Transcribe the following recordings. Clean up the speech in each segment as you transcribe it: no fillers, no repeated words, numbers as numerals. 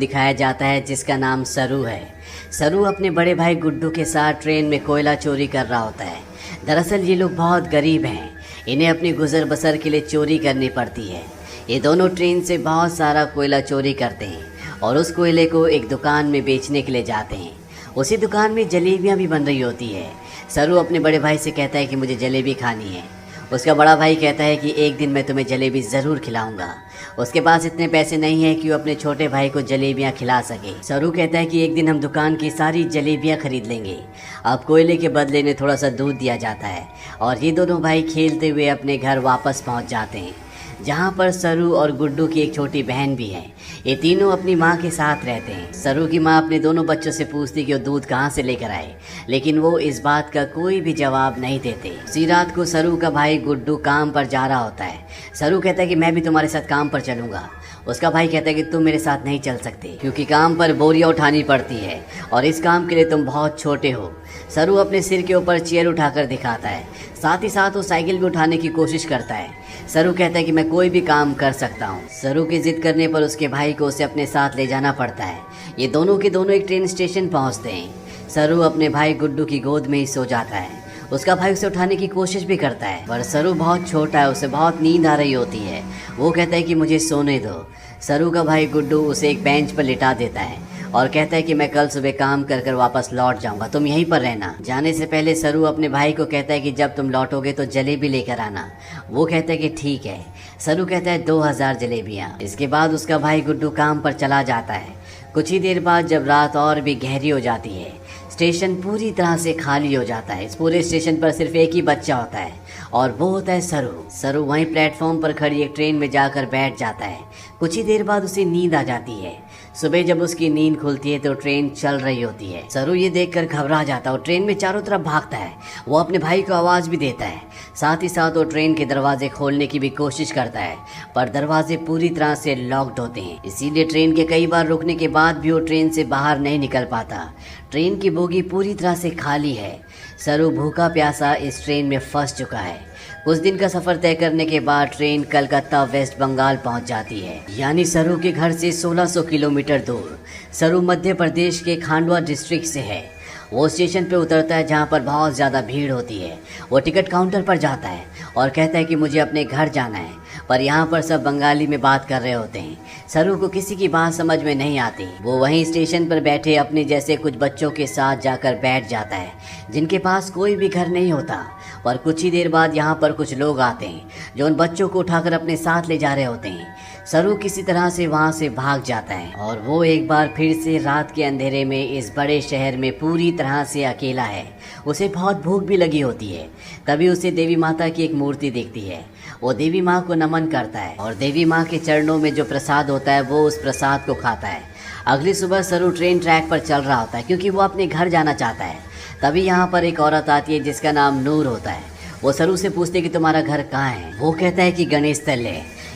दिखाया जाता है जिसका नाम सरू है। सरू अपने बड़े भाई गुड्डू के साथ ट्रेन में कोयला चोरी कर रहा होता है। दरअसल ये लोग बहुत गरीब हैं, इन्हें अपनी गुजर बसर के लिए चोरी करनी पड़ती है। ये दोनों ट्रेन से बहुत सारा कोयला चोरी करते हैं और उस कोयले को एक दुकान में बेचने के लिए जाते हैं। उसी दुकान में जलेबियाँ भी बन रही होती है। सरू अपने बड़े भाई से कहता है कि मुझे जलेबी खानी है। उसका बड़ा भाई कहता है कि एक दिन मैं तुम्हें जलेबी ज़रूर खिलाऊंगा। उसके पास इतने पैसे नहीं है कि वो अपने छोटे भाई को जलेबियाँ खिला सके। सरू कहता है कि एक दिन हम दुकान की सारी जलेबियाँ खरीद लेंगे। अब कोयले के बदले में थोड़ा सा दूध दिया जाता है और ये दोनों भाई खेलते हुए अपने घर वापस पहुँच जाते हैं, जहाँ पर सरू और गुड्डू की एक छोटी बहन भी है। ये तीनों अपनी माँ के साथ रहते हैं। सरू की माँ अपने दोनों बच्चों से पूछती कि वो दूध कहाँ से लेकर आए, लेकिन वो इस बात का कोई भी जवाब नहीं देते। उसी रात को सरू का भाई गुड्डू काम पर जा रहा होता है। सरू कहता है कि मैं भी तुम्हारे साथ काम पर चलूँगा। उसका भाई कहता है कि तुम मेरे साथ नहीं चल सकते क्योंकि काम पर बोरियां उठानी पड़ती है और इस काम के लिए तुम बहुत छोटे हो। सरू अपने सिर के ऊपर चेयर उठाकर दिखाता है, साथ ही साथ वो साइकिल भी उठाने की कोशिश करता है। सरू कहता है कि मैं कोई भी काम कर सकता हूँ। सरू की जिद करने पर उसके भाई को उसे अपने साथ ले जाना पड़ता है। ये दोनों के दोनों एक ट्रेन स्टेशन पहुँचते हैं। सरू अपने भाई गुड्डू की गोद में ही सो जाता है। उसका भाई उसे उठाने की कोशिश भी करता है पर सरू बहुत छोटा है, उसे बहुत नींद आ रही होती है। वो कहता है कि मुझे सोने दो। सरू का भाई गुड्डू उसे एक बेंच पर लिटा देता है और कहता है कि मैं कल सुबह काम कर कर वापस लौट जाऊंगा, तुम यहीं पर रहना। जाने से पहले सरू अपने भाई को कहता है कि जब तुम लौटोगे तो जलेबी लेकर आना। वो कहता है कि ठीक है। सरू कहता है 2000 जलेबियाँ। इसके बाद उसका भाई गुड्डू काम पर चला जाता है। कुछ ही देर बाद जब रात और भी गहरी हो जाती है, स्टेशन पूरी तरह से खाली हो जाता है। इस पूरे स्टेशन पर सिर्फ एक ही बच्चा होता है और वो होता है सरू। सरू वहीं प्लेटफॉर्म पर खड़ी एक ट्रेन में जाकर बैठ जाता है। कुछ ही देर बाद उसे नींद आ जाती है। सुबह जब उसकी नींद खुलती है तो ट्रेन चल रही होती है। सरू ये देखकर घबरा जाता है और ट्रेन में चारों तरफ भागता है। वो अपने भाई को आवाज़ भी देता है। साथ ही साथ वो ट्रेन के दरवाजे खोलने की भी कोशिश करता है पर दरवाजे पूरी तरह से लॉक्ड होते हैं। इसीलिए ट्रेन के कई बार रुकने के बाद भी वो ट्रेन से बाहर नहीं निकल पाता। ट्रेन की बोगी पूरी तरह से खाली है। सरू भूखा प्यासा इस ट्रेन में फंस चुका है। कुछ दिन का सफ़र तय करने के बाद ट्रेन कलकत्ता वेस्ट बंगाल पहुंच जाती है, यानी सरू के घर से 1600 किलोमीटर दूर। सरू मध्य प्रदेश के खांडवा डिस्ट्रिक्ट से है। वो स्टेशन पे उतरता है जहाँ पर बहुत ज़्यादा भीड़ होती है। वो टिकट काउंटर पर जाता है और कहता है कि मुझे अपने घर जाना है, पर यहाँ पर सब बंगाली में बात कर रहे होते हैं। सरू को किसी की बात समझ में नहीं आती। वो वहीं स्टेशन पर बैठे अपने जैसे कुछ बच्चों के साथ जाकर बैठ जाता है जिनके पास कोई भी घर नहीं होता। पर कुछ ही देर बाद यहाँ पर कुछ लोग आते हैं जो उन बच्चों को उठाकर अपने साथ ले जा रहे होते हैं। सरू किसी तरह से वहाँ से भाग जाता है और वो एक बार फिर से रात के अंधेरे में इस बड़े शहर में पूरी तरह से अकेला है। उसे बहुत भूख भी लगी होती है। तभी उसे देवी माता की एक मूर्ति दिखती है। वो देवी माँ को नमन करता है और देवी माँ के चरणों में जो प्रसाद होता है वो उस प्रसाद को खाता है। अगली सुबह सरू ट्रेन ट्रैक पर चल रहा होता है क्योंकि वो अपने घर जाना चाहता है। तभी यहाँ पर एक औरत आती है जिसका नाम नूर होता है। वो सरू से पूछते कि तुम्हारा घर कहाँ है। वो कहता है कि गणेश तल्ले।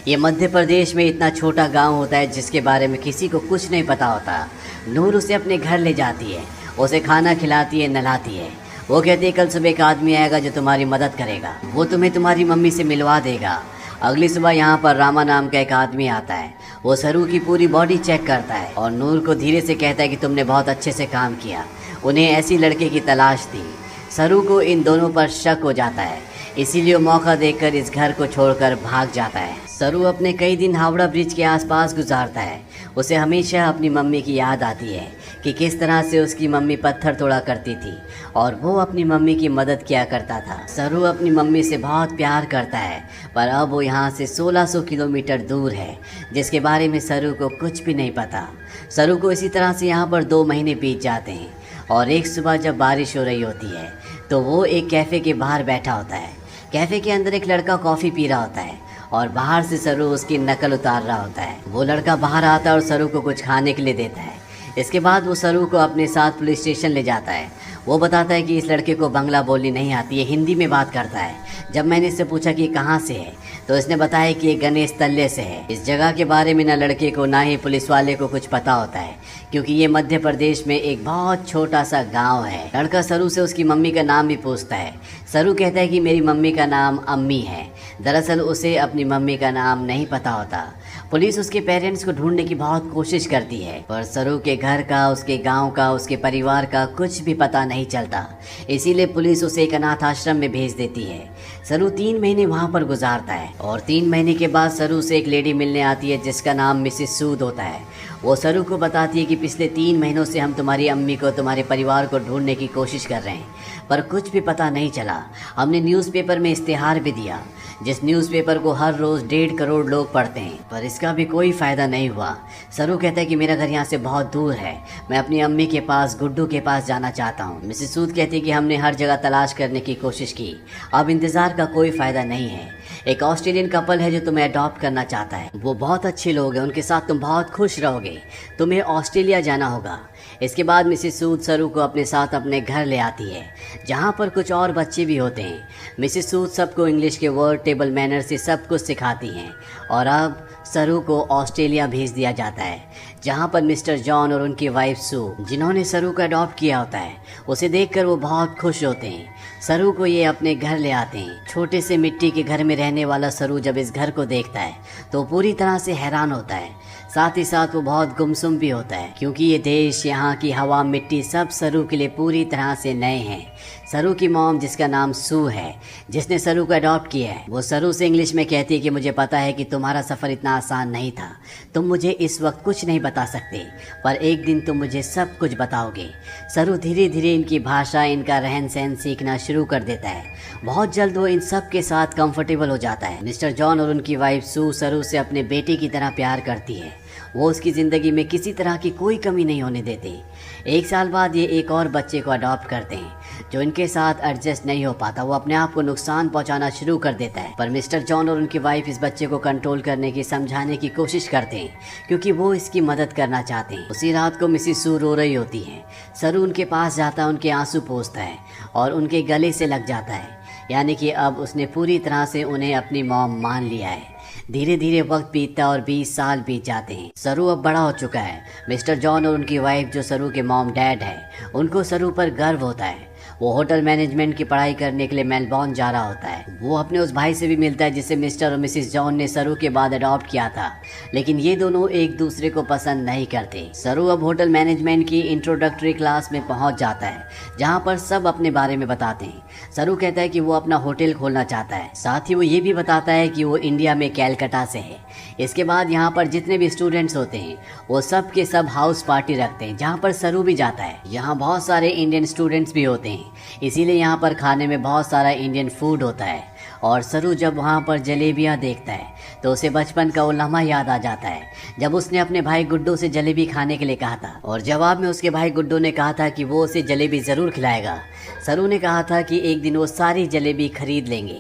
ये मध्य प्रदेश में इतना छोटा गांव होता है जिसके बारे में किसी को कुछ नहीं पता होता। नूर उसे अपने घर ले जाती है, उसे खाना खिलाती है, नहलाती है। वो कहती है कल सुबह एक आदमी आएगा जो तुम्हारी मदद करेगा, वो तुम्हें तुम्हारी मम्मी से मिलवा देगा। अगली सुबह यहाँ पर रामा नाम का एक आदमी आता है। वो सरू की पूरी बॉडी चेक करता है और नूर को धीरे से कहता है कि तुमने बहुत अच्छे से काम किया। उन्हें ऐसी लड़के की तलाश थी। सरू को इन दोनों पर शक हो जाता है, इसीलिए वो मौका देखकर इस घर को छोड़कर भाग जाता है। सरू अपने कई दिन हावड़ा ब्रिज के आसपास गुजारता है। उसे हमेशा अपनी मम्मी की याद आती है कि किस तरह से उसकी मम्मी पत्थर तोड़ा करती थी और वो अपनी मम्मी की मदद किया करता था। सरू अपनी मम्मी से बहुत प्यार करता है पर अब वो यहाँ से 1600 किलोमीटर दूर है जिसके बारे में सरू को कुछ भी नहीं पता। सरू को इसी तरह से यहाँ पर 2 महीने बीत जाते हैं और एक सुबह जब बारिश हो रही होती है तो वो एक कैफ़े के बाहर बैठा होता है। कैफ़े के अंदर एक लड़का कॉफ़ी पी रहा होता है और बाहर से सरू उसकी नकल उतार रहा होता है। वो लड़का बाहर आता है और सरू को कुछ खाने के लिए देता है। इसके बाद वो सरू को अपने साथ पुलिस स्टेशन ले जाता है। वो बताता है कि इस लड़के को बंगला बोलनी नहीं आती है, हिंदी में बात करता है। जब मैंने इससे पूछा कि कहाँ से है तो इसने बताया कि ये गणेश तल्ले से है। इस जगह के बारे में ना लड़के को ना ही पुलिस वाले को कुछ पता होता है क्योंकि ये मध्य प्रदेश में एक बहुत छोटा सा गांव है। लड़का सरू से उसकी मम्मी का नाम भी पूछता है। सरू कहता है कि मेरी मम्मी का नाम अम्मी है। दरअसल उसे अपनी मम्मी का नाम नहीं पता होता। पुलिस उसके पेरेंट्स को ढूंढने की बहुत कोशिश करती है, पर सरू के घर का, उसके गांव का, उसके परिवार का कुछ भी पता नहीं चलता। इसीलिए पुलिस उसे एक अनाथ आश्रम में भेज देती है। सरू 3 महीने वहां पर गुजारता है और 3 महीने के बाद सरू से एक लेडी मिलने आती है जिसका नाम मिसेस सूद होता है। वो सरू को बताती है कि पिछले 3 महीनों से हम तुम्हारी अम्मी को, तुम्हारे परिवार को ढूंढने की कोशिश कर रहे हैं, पर कुछ भी पता नहीं चला। हमने न्यूज़पेपर में इश्तिहार भी दिया, जिस न्यूज़पेपर को हर रोज़ 1.5 करोड़ लोग पढ़ते हैं, पर इसका भी कोई फ़ायदा नहीं हुआ। सरू कहता है कि मेरा घर यहाँ से बहुत दूर है, मैं अपनी अम्मी के पास, गुड्डू के पास जाना चाहता हूँ। मिसेस सूद कहती है कि हमने हर जगह तलाश करने की कोशिश की, अब इंतज़ार का कोई फ़ायदा नहीं है। एक ऑस्ट्रेलियन कपल है जो तुम्हें अडॉप्ट करना चाहता है, वो बहुत अच्छे लोग हैं, उनके साथ तुम बहुत खुश रहोगे, तुम्हें ऑस्ट्रेलिया जाना होगा। इसके बाद मिसेस सूद सरू को अपने साथ अपने घर ले आती है, जहाँ पर कुछ और बच्चे भी होते हैं। मिसेस सूद सबको इंग्लिश के वर्ड, टेबल मैनर से सब कुछ सिखाती हैं और अब सरू को ऑस्ट्रेलिया भेज दिया जाता है, जहाँ पर मिस्टर जॉन और उनकी वाइफ सू, जिन्होंने सरू को अडॉप्ट किया होता है, उसे देखकर वो बहुत खुश होते हैं। सरू को ये अपने घर ले आते हैं। छोटे से मिट्टी के घर में रहने वाला सरू जब इस घर को देखता है तो पूरी तरह से हैरान होता है। साथ ही साथ वो बहुत गुमसुम भी होता है, क्योंकि ये देश, यहाँ की हवा, मिट्टी सब सरू के लिए पूरी तरह से नए हैं। सरू की मॉम, जिसका नाम सू है, जिसने सरू को अडॉप्ट किया है, वो सरू से इंग्लिश में कहती है कि मुझे पता है कि तुम्हारा सफ़र इतना आसान नहीं था, तुम मुझे इस वक्त कुछ नहीं बता सकते, पर एक दिन तुम मुझे सब कुछ बताओगे। सरू धीरे धीरे इनकी भाषा, इनका रहन सहन सीखना शुरू कर देता है। बहुत जल्द वो इन सब के साथ कंफर्टेबल हो जाता है। मिस्टर जॉन और उनकी वाइफ सू सरू से अपने बेटे की तरह प्यार करती है, वो उसकी ज़िंदगी में किसी तरह की कोई कमी नहीं होने देते। 1 साल बाद ये एक और बच्चे को अडॉप्ट करते हैं, जो इनके साथ एडजस्ट नहीं हो पाता, वो अपने आप को नुकसान पहुंचाना शुरू कर देता है। पर मिस्टर जॉन और उनकी वाइफ इस बच्चे को कंट्रोल करने की, समझाने की कोशिश करते हैं, क्योंकि वो इसकी मदद करना चाहते हैं। उसी रात को मिसेस सू रो रही होती है। सरू उनके पास जाता है, उनके आंसू पोंछता है और उनके गले से लग जाता है, यानी कि अब उसने पूरी तरह से उन्हें अपनी मॉम मान लिया है। धीरे धीरे वक्त बीतता और 20 साल बीत जाते हैं। सरू अब बड़ा हो चुका है। मिस्टर जॉन और उनकी वाइफ, जो सरू के मॉम डैड है, उनको सरू पर गर्व होता है। वो होटल मैनेजमेंट की पढ़ाई करने के लिए मेलबॉर्न जा रहा होता है। वो अपने उस भाई से भी मिलता है जिसे मिस्टर और मिसेस जॉन ने सरू के बाद अडॉप्ट किया था, लेकिन ये दोनों एक दूसरे को पसंद नहीं करते। सरू अब होटल मैनेजमेंट की इंट्रोडक्टरी क्लास में पहुंच जाता है, जहां पर सब अपने बारे में बताते हैं। सरू कहता है कि वो अपना होटल खोलना चाहता है, साथ ही वो ये भी बताता है कि वो इंडिया में कैलकाटा से है। इसके बाद यहाँ पर जितने भी स्टूडेंट्स होते हैं वो सब के सब हाउस पार्टी रखते हैं, जहाँ पर सरू भी जाता है। यहाँ बहुत सारे इंडियन स्टूडेंट्स भी होते हैं, इसीलिए यहाँ पर खाने में बहुत सारा इंडियन फूड होता है। और सरू जब वहाँ पर जलेबियाँ देखता है तो उसे बचपन का वो लम्हा याद आ जाता है, जब उसने अपने भाई गुड्डू से जलेबी खाने के लिए कहा था और जवाब में उसके भाई गुड्डू ने कहा था कि वो उसे जलेबी ज़रूर खिलाएगा। सरू ने कहा था कि एक दिन वो सारी जलेबी खरीद लेंगे।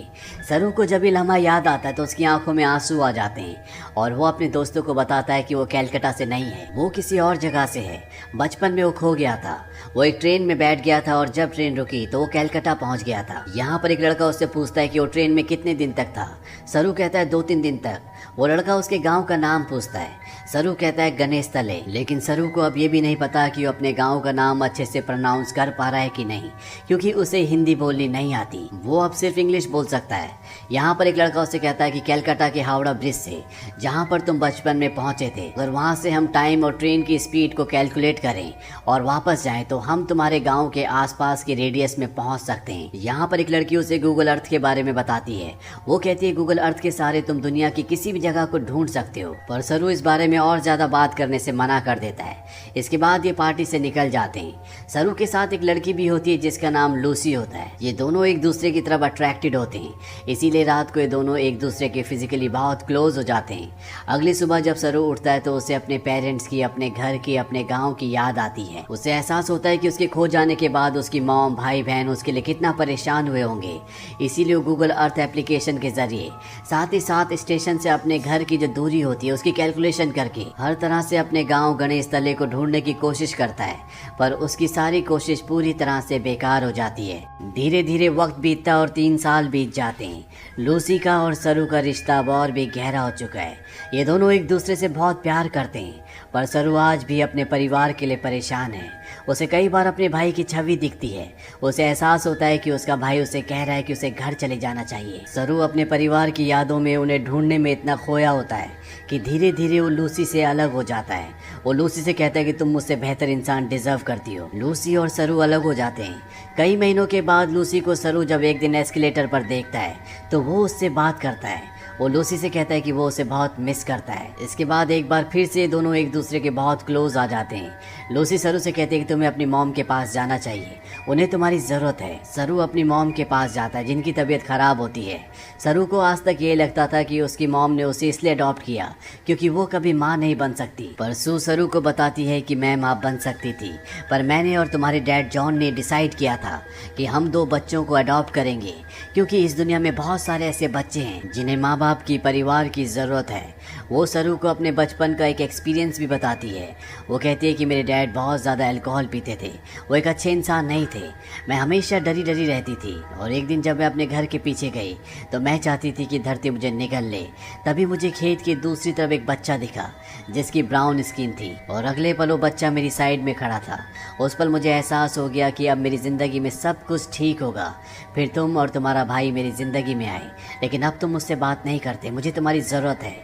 सरू को जब ये लम्हा याद आता है तो उसकी आंखों में आंसू आ जाते हैं और वो अपने दोस्तों को बताता है कि वो कैलकाटा से नहीं है, वो किसी और जगह से है। बचपन में वो खो गया था, वो एक ट्रेन में बैठ गया था और जब ट्रेन रुकी तो वो कैलकाटा पहुंच गया था। यहाँ पर एक लड़का उससे पूछता है कि वो ट्रेन में कितने दिन तक था। सरू कहता है 2-3 दिन तक। वो लड़का उसके गांव का नाम पूछता है। सरू कहता है गणेश तले, लेकिन सरू को अब ये भी नहीं पता कि वो अपने गांव का नाम अच्छे से प्रोनाउंस कर पा रहा है कि नहीं, क्योंकि उसे हिंदी बोलनी नहीं आती, वो अब सिर्फ इंग्लिश बोल सकता है। यहाँ पर एक लड़का उससे कहता है कि कैलकाटा के हावड़ा ब्रिज से, जहाँ पर तुम बचपन में पहुँचे थे, अगर वहाँ से हम टाइम और ट्रेन की स्पीड को कैलकुलेट करें और वापस जाएं तो हम तुम्हारे गाँव के आसपास के रेडियस में पहुँच सकते हैं। यहाँ पर एक लड़की उसे गूगल अर्थ के बारे में बताती है। वो कहती है गूगल अर्थ के सहारे तुम दुनिया की किसी भी जगह को ढूंढ सकते हो, पर सरू इस बारे में और ज्यादा बात करने से मना कर देता है। इसके बाद ये पार्टी से निकल जाते हैं। सरू के साथ एक लड़की भी होती है जिसका नाम लूसी होता है। ये दोनों एक दूसरे की तरफ अट्रैक्टेड होते हैं, इसीलिए रात को ये दोनों एक दूसरे के फिजिकली बहुत क्लोज हो जाते हैं। अगली सुबह जब सरू उठता है तो उसे अपने पेरेंट्स की, अपने घर की, अपने गाँव की याद आती है। उसे एहसास होता है कि उसके खो जाने के बाद उसकी मॉम, भाई बहन उसके लिए कितना परेशान हुए होंगे। इसीलिए वो गूगल अर्थ एप्लीकेशन के जरिए, साथ ही साथ स्टेशन से अपने घर की जो दूरी होती है उसकी कैलकुलेशन करके हर तरह से अपने गांव गणेश तले को ढूंढने की कोशिश करता है, पर उसकी सारी कोशिश पूरी तरह से बेकार हो जाती है। धीरे धीरे वक्त बीतता और 3 साल बीत जाते हैं। लूसी का और सरू का रिश्ता अब और भी गहरा हो चुका है। ये दोनों एक दूसरे से बहुत प्यार करते हैं पर सरू आज भी अपने परिवार के लिए परेशान है। उसे कई बार अपने भाई की छवि दिखती है। उसे एहसास होता है कि उसका भाई उसे कह रहा है कि उसे घर चले जाना चाहिए। सरू अपने परिवार की यादों में उन्हें ढूंढने में इतना खोया होता है कि धीरे धीरे वो लूसी से अलग हो जाता है। वो लूसी से कहता है कि तुम मुझसे बेहतर इंसान डिजर्व करती हो। लूसी और सरू अलग हो जाते हैं। कई महीनों के बाद लूसी को सरू जब एक दिन एस्केलेटर पर देखता है तो वो उससे बात करता है। वो लूसी से कहता है कि वो उसे बहुत मिस करता है। इसके बाद एक बार फिर से दोनों एक दूसरे के बहुत क्लोज आ जाते हैं। लूसी सरू से कहती है कि तुम्हें अपनी मॉम के पास जाना चाहिए, उन्हें तुम्हारी ज़रूरत है। सरू अपनी मॉम के पास जाता है जिनकी तबीयत ख़राब होती है। सरू को आज तक ये लगता था कि उसकी मॉम ने उसे इसलिए अडॉप्ट किया क्योंकि वो कभी माँ नहीं बन सकती, पर सू सरू को बताती है कि मैं माँ बन सकती थी, पर मैंने और तुम्हारे डैड जॉन ने डिसाइड किया था कि हम 2 बच्चों को अडॉप्ट करेंगे क्योंकि इस दुनिया में बहुत सारे ऐसे बच्चे हैं जिन्हें माँ बाप की, परिवार की ज़रूरत है। वो सरू को अपने बचपन का एक एक्सपीरियंस भी बताती है। वो कहती है कि मेरे डैड बहुत ज़्यादा अल्कोहल पीते थे, वो एक अच्छे इंसान नहीं थे। मैं हमेशा डरी डरी रहती थी और एक दिन जब मैं अपने घर के पीछे गई तो मैं चाहती थी कि धरती मुझे निगल ले। तभी मुझे खेत की दूसरी तरफ एक बच्चा दिखा जिसकी ब्राउन स्किन थी और अगले पल वो बच्चा मेरी साइड में खड़ा था। उस पल मुझे एहसास हो गया कि अब मेरी ज़िंदगी में सब कुछ ठीक होगा। फिर तुम और तुम्हारा भाई मेरी ज़िंदगी में आए, लेकिन अब तुम मुझसे बात नहीं करते, मुझे तुम्हारी ज़रूरत है।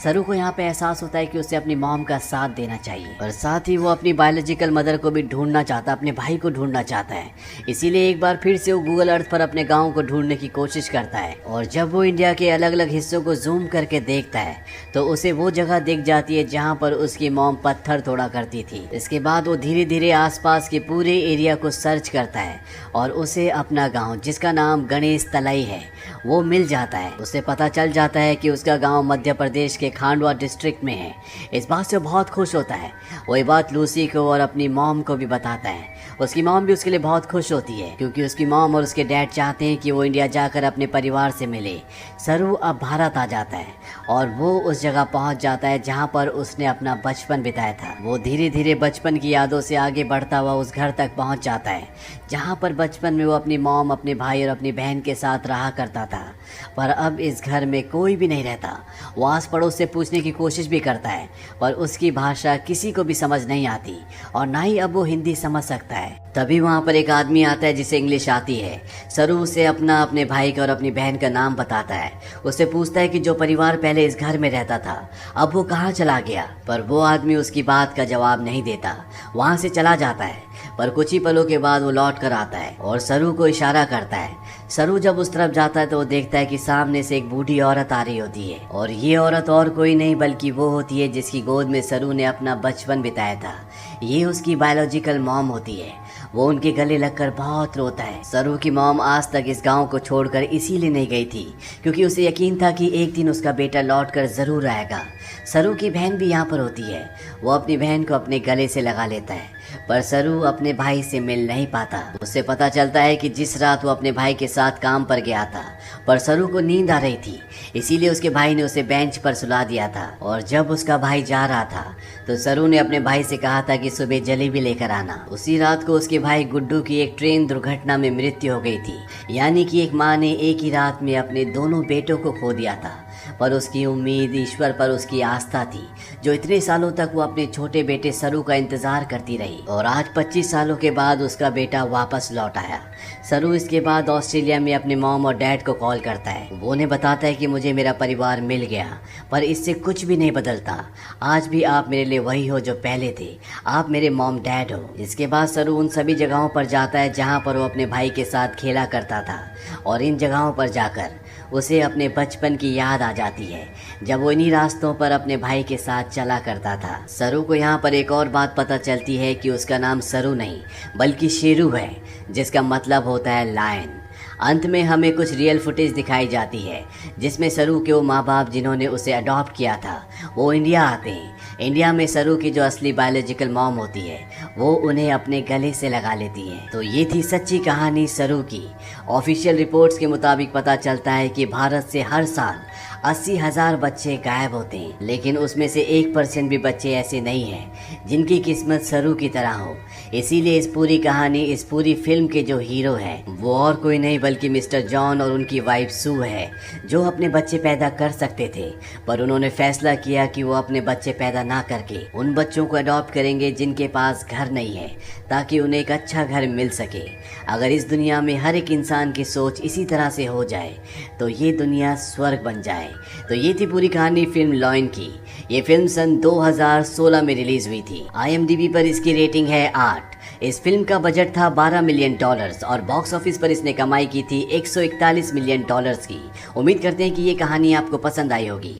सरू को यहाँ पे एहसास होता है कि उसे अपनी मॉम का साथ देना चाहिए, और साथ ही वो अपनी बायोलॉजिकल मदर को भी ढूंढना चाहता, अपने भाई को ढूंढना चाहता है। इसीलिए एक बार फिर से वो गूगल अर्थ पर अपने गाँव को ढूंढने की कोशिश करता है, और जब वो इंडिया के अलग अलग हिस्सों को जूम करके देखता है तो उसे वो जगह दिख जाती है जहाँ पर उसकी मॉम पत्थर तोड़ा करती थी। इसके बाद वो धीरे धीरे आसपास के पूरे एरिया को सर्च करता है और उसे अपना गाँव, जिसका नाम गणेश तलाई है, वो मिल जाता है। उसे पता चल जाता है कि उसका गांव मध्य प्रदेश के खांडवा डिस्ट्रिक्ट में है। इस बात से बहुत खुश होता है। वो ये बात लूसी को और अपनी मॉम को भी बताता है। उसकी मॉम भी उसके लिए बहुत खुश होती है क्योंकि उसकी मॉम और उसके डैड चाहते हैं कि वो इंडिया जाकर अपने परिवार से मिले। सरू अब भारत आ जाता है और वो उस जगह पहुंच जाता है जहां पर उसने अपना बचपन बिताया था। वो धीरे धीरे बचपन की यादों से आगे बढ़ता हुआ उस घर तक पहुंच जाता है जहां पर बचपन में वो अपनी मॉम, अपने भाई और अपनी बहन के साथ रहा करता था। पर अब इस घर में कोई भी नहीं रहता। वो आस पड़ोस से पूछने की कोशिश भी करता है पर उसकी भाषा किसी को भी समझ नहीं आती और ना ही अब वो हिंदी समझ सकता है। तभी वहाँ पर एक आदमी आता है जिसे इंग्लिश आती है। सरू उसे अपने भाई का और अपनी बहन का नाम बताता है। उससे पूछता है कि जो परिवार पहले इस घर में रहता था अब वो कहाँ चला गया, पर वो आदमी उसकी बात का जवाब नहीं देता, वहाँ से चला जाता है। पर कुछ ही पलों के बाद वो लौट कर आता है और सरू को इशारा करता है। सरू जब उस तरफ जाता है तो वो देखता है कि सामने से एक बूढ़ी औरत आ रही होती है, और ये औरत और कोई नहीं बल्कि वो होती है जिसकी गोद में सरू ने अपना बचपन बिताया था। ये उसकी बायोलॉजिकल मॉम होती है। वो उनके गले लगकर बहुत रोता है। सरू की मॉम आज तक इस गांव को छोड़कर इसीलिए नहीं गई थी क्योंकि उसे यकीन था कि एक दिन उसका बेटा लौटकर जरूर आएगा। सरू की बहन भी यहाँ पर होती है। वो अपनी बहन को अपने गले से लगा लेता है, पर सरू अपने भाई से मिल नहीं पाता। उससे पता चलता है कि जिस रात वो अपने भाई के साथ काम पर गया था, पर सरू को नींद आ रही थी, इसीलिए उसके भाई ने उसे बेंच पर सुला दिया था। और जब उसका भाई जा रहा था तो सरू ने अपने भाई से कहा था कि सुबह जलेबी लेकर आना। उसी रात को उसके भाई गुड्डू की एक ट्रेन दुर्घटना में मृत्यु हो गई थी, यानी कि एक माँ ने एक ही रात में अपने दोनों बेटों को खो दिया था। पर उसकी उम्मीद, ईश्वर पर उसकी आस्था थी जो इतने सालों तक वो अपने छोटे बेटे सरू का इंतजार करती रही, और आज 25 सालों के बाद उसका बेटा वापस लौट आया। सरू इसके बाद ऑस्ट्रेलिया में अपने मॉम और डैड को कॉल करता है। वो उन्हें बताता है कि मुझे मेरा परिवार मिल गया, पर इससे कुछ भी नहीं बदलता। आज भी आप मेरे लिए वही हो जो पहले थे, आप मेरे मॉम डैड हो। इसके बाद सरू उन सभी जगहों पर जाता है जहाँ पर वो अपने भाई के साथ खेला करता था, और इन जगहों पर जाकर उसे अपने बचपन की याद आ जाती है जब वो इन्हीं रास्तों पर अपने भाई के साथ चला करता था। सरू को यहाँ पर एक और बात पता चलती है कि उसका नाम सरू नहीं बल्कि शेरू है, जिसका मतलब होता है लायन। अंत में हमें कुछ रियल फुटेज दिखाई जाती है जिसमें सरू के वो माँ बाप जिन्होंने उसे अडॉप्ट किया था वो इंडिया आते हैं। इंडिया में सरू की जो असली बायोलॉजिकल मॉम होती है वो उन्हें अपने गले से लगा लेती है। तो ये थी सच्ची कहानी सरू की। ऑफिशियल रिपोर्ट्स के मुताबिक पता चलता है कि भारत से हर साल 80,000 बच्चे गायब होते हैं, लेकिन उसमें से 1% भी बच्चे ऐसे नहीं हैं जिनकी किस्मत सरू की तरह हो। इसीलिए इस पूरी कहानी, इस पूरी फिल्म के जो हीरो हैं वो और कोई नहीं बल्कि मिस्टर जॉन और उनकी वाइफ सू है, जो अपने बच्चे पैदा कर सकते थे, पर उन्होंने फैसला किया कि वो अपने बच्चे पैदा ना करके उन बच्चों को अडॉप्ट करेंगे जिनके पास घर नहीं है, ताकि उन्हें एक अच्छा घर मिल सके। अगर इस दुनिया में हर एक इंसान की सोच इसी तरह से हो जाए तो ये दुनिया स्वर्ग बन जाए। तो ये थी पूरी कहानी फिल्म लॉयन की। ये फिल्म सन 2016 में रिलीज हुई थी। IMDb पर इसकी रेटिंग है 8। इस फिल्म का बजट था $12 मिलियन और बॉक्स ऑफिस पर इसने कमाई की थी $141 मिलियन की। उम्मीद करते हैं कि ये कहानी आपको पसंद आई होगी।